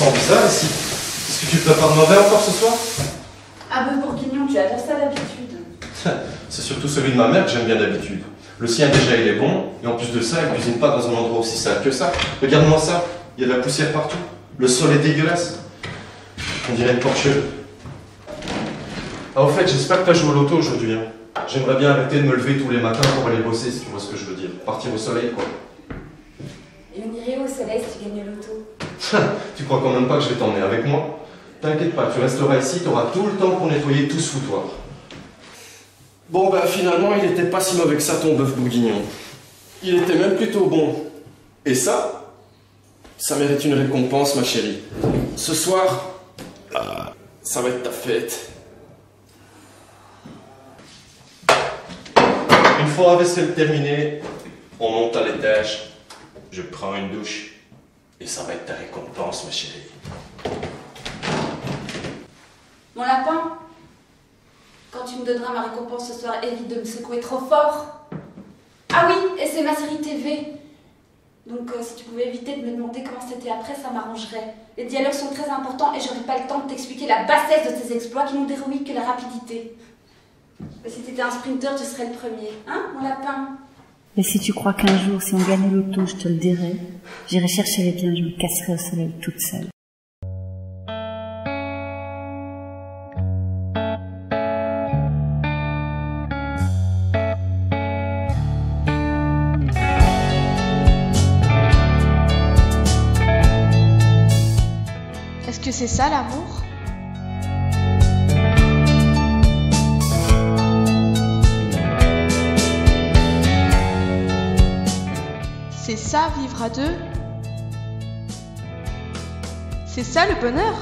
sens bizarre ici. Est-ce que tu prépares mauvais encore ce soir? Un bœuf bourguignon, tu adores ça d'habitude. C'est surtout celui de ma mère que j'aime bien d'habitude. Le sien déjà il est bon, et en plus de ça, elle cuisine pas dans un endroit aussi sale que ça. Regarde-moi ça, il y a de la poussière partout. Le sol est dégueulasse. On dirait une porcherie. Ah au fait, j'espère que tu as joué au loto aujourd'hui. Hein. J'aimerais bien arrêter de me lever tous les matins pour aller bosser, si tu vois ce que je veux dire. Partir au soleil, quoi. Et on irait au soleil si tu gagnais le loto. Tu crois quand même pas que je vais t'emmener avec moi? T'inquiète pas, tu resteras ici, tu auras tout le temps pour nettoyer tout ce foutoir. Bon bah finalement, il était pas si mauvais que ça ton bœuf bourguignon. Il était même plutôt bon. Et ça mérite une récompense ma chérie. Ce soir, ça va être ta fête. Une fois la vaisselle terminée, on monte à l'étage, je prends une douche, et ça va être ta récompense ma chérie. Mon lapin, quand tu me donneras ma récompense ce soir, évite de me secouer trop fort. Ah oui, et c'est ma série TV. Donc si tu pouvais éviter de me demander comment c'était après, ça m'arrangerait. Les dialogues sont très importants et j'aurais pas le temps de t'expliquer la bassesse de tes exploits qui n'ont d'héroïque que la rapidité. Mais si t'étais un sprinter, tu serais le premier. Hein, mon lapin? Et si tu crois qu'un jour, si on gagnait l'auto, je te le dirai, j'irai chercher les biens, je me casserai au soleil toute seule. Est-ce que c'est ça l'amour? C'est ça vivre à deux? C'est ça le bonheur?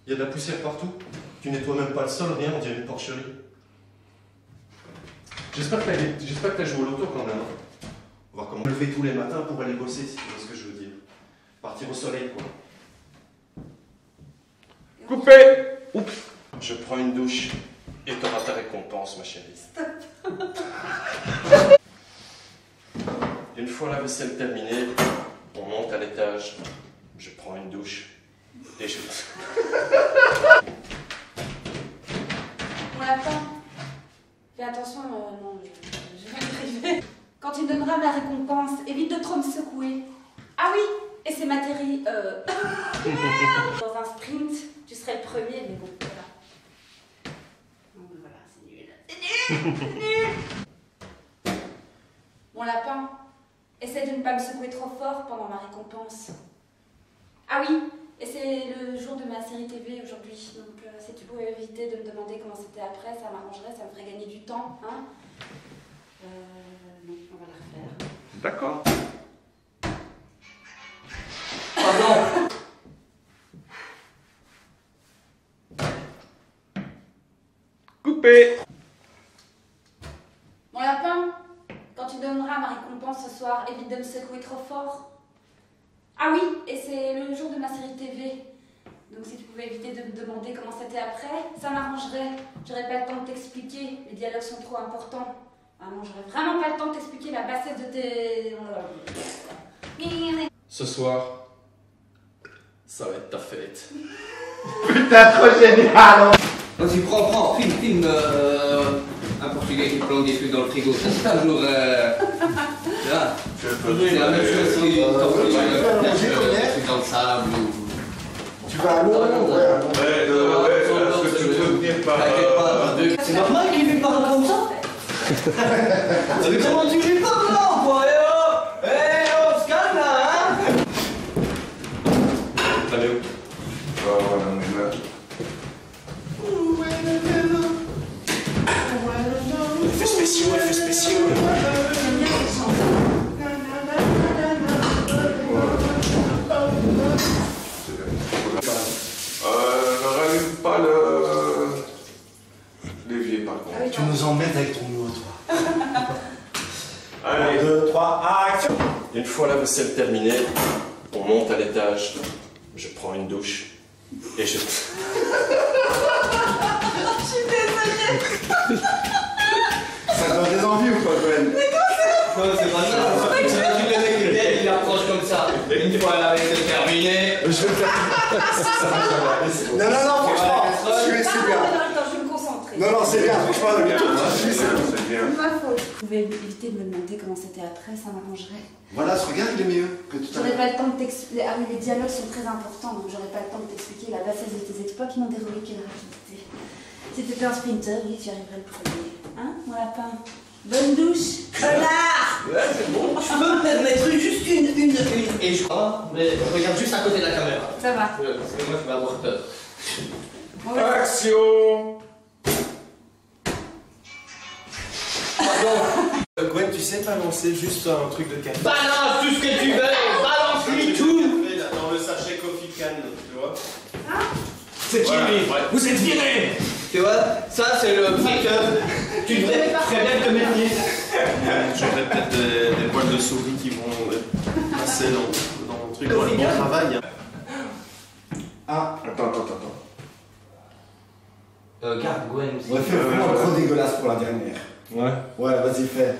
Il y a de la poussière partout. Tu nettoies même pas le sol, rien, on dirait une porcherie. J'espère que t'as joué au loto quand même. Hein. On va voir comment me lever tous les matins pour aller bosser, si tu vois ce que je veux dire. Partir au soleil, quoi. Coupé! Oups! Je prends une douche et t'auras ta récompense, ma chérie. Une fois la vaisselle terminée, on monte à l'étage. Je prends une douche. Et je... Mon lapin, fais attention, non, je vais arriver. Quand tu me donneras ma récompense, évite de trop me secouer. Ah oui, et c'est ma Terry, dans un sprint, tu serais le premier, mais bon, voilà. Donc voilà, c'est nul. C'est nul, c'est nul. Mon lapin, essaie de ne pas me secouer trop fort pendant ma récompense. Ah oui, et c'est le jour de ma série TV aujourd'hui, donc si tu pouvais éviter de me demander comment c'était après, ça m'arrangerait, ça me ferait gagner du temps, hein. Non, on va la refaire. D'accord. Pardon. Coupé. Mon lapin, quand tu donneras ma récompense ce soir, évite de me secouer trop fort. Ah oui, et c'est le jour de ma série TV. Donc si tu pouvais éviter de me demander comment c'était après, ça m'arrangerait. J'aurais pas le temps de t'expliquer, les dialogues sont trop importants. Ah non, j'aurais vraiment pas le temps de t'expliquer la bassesse de tes... Ce soir, ça va être ta fête. Putain, trop génial! Vas-y, prends, filme un Portugais qui plante des trucs dans le frigo. Ça, c'est un jour. Là, c'est la même chose si tu dans le sable ou. Tu vas à l'eau, ouais. Est-ce que tu peux venir par... C'est normal qu'il lui parle comme ça? Mais comment tu lui parles là, quoi? On se calme là, hein? Allez où? Oh, non, mais là... spéciaux, effets spéciaux. J'aime bien cette chanson. Rallume pas l'évier par contre. Ah oui, Tu nous embêtes avec ton mot, toi. Allez. 1, 2, 3, action. Une fois la vaisselle terminée, on monte à l'étage, je prends une douche et je... Ça donne des envies ou quoi, Gwen? Non, c'est pas ça. Tu le mec qui est il approche comme ça. Une fois la vaisselle terminée. Je vais le faire. Non, franchement, je suis bien. Attends, je vais me concentrer. Non, c'est bien, franchement, le C'est bien. C'est ma faute. Vous pouvez éviter de me demander comment c'était après, ça m'arrangerait. Voilà, ce regard, il est mieux que tout à J'aurais l'heure. pas le temps de t'expliquer. Ah oui, les dialogues sont très importants, donc j'aurais pas le temps de t'expliquer la bassesse de tes exploits qui n'ont déroulé quelle rapidité. Si t'étais un sprinter, oui, tu arriverais le premier. Hein, mon lapin? Bonne douche, connard! Ouais, c'est bon. Je peux me permettre juste une. Et je crois, mais regarde juste à côté de la caméra. Ça va. Parce que moi, je vais avoir peur. On va- Action. Gwen, tu sais pas lancer juste un truc de café? Balance tout ce que tu veux, balance-lui tout. Dans le sachet Coffee Can, tu vois? C'est qui lui? Vous êtes viré. Tu vois, ça c'est le facteur. Tu devrais très bien te méfier. J'aurais peut-être des poils de souris qui vont passer dans le truc pour le bon travail. Ah, Attends. Garde Gwen. on va faire vraiment trop dégueulasse pour la dernière. Ouais. Ouais, vas-y, fais.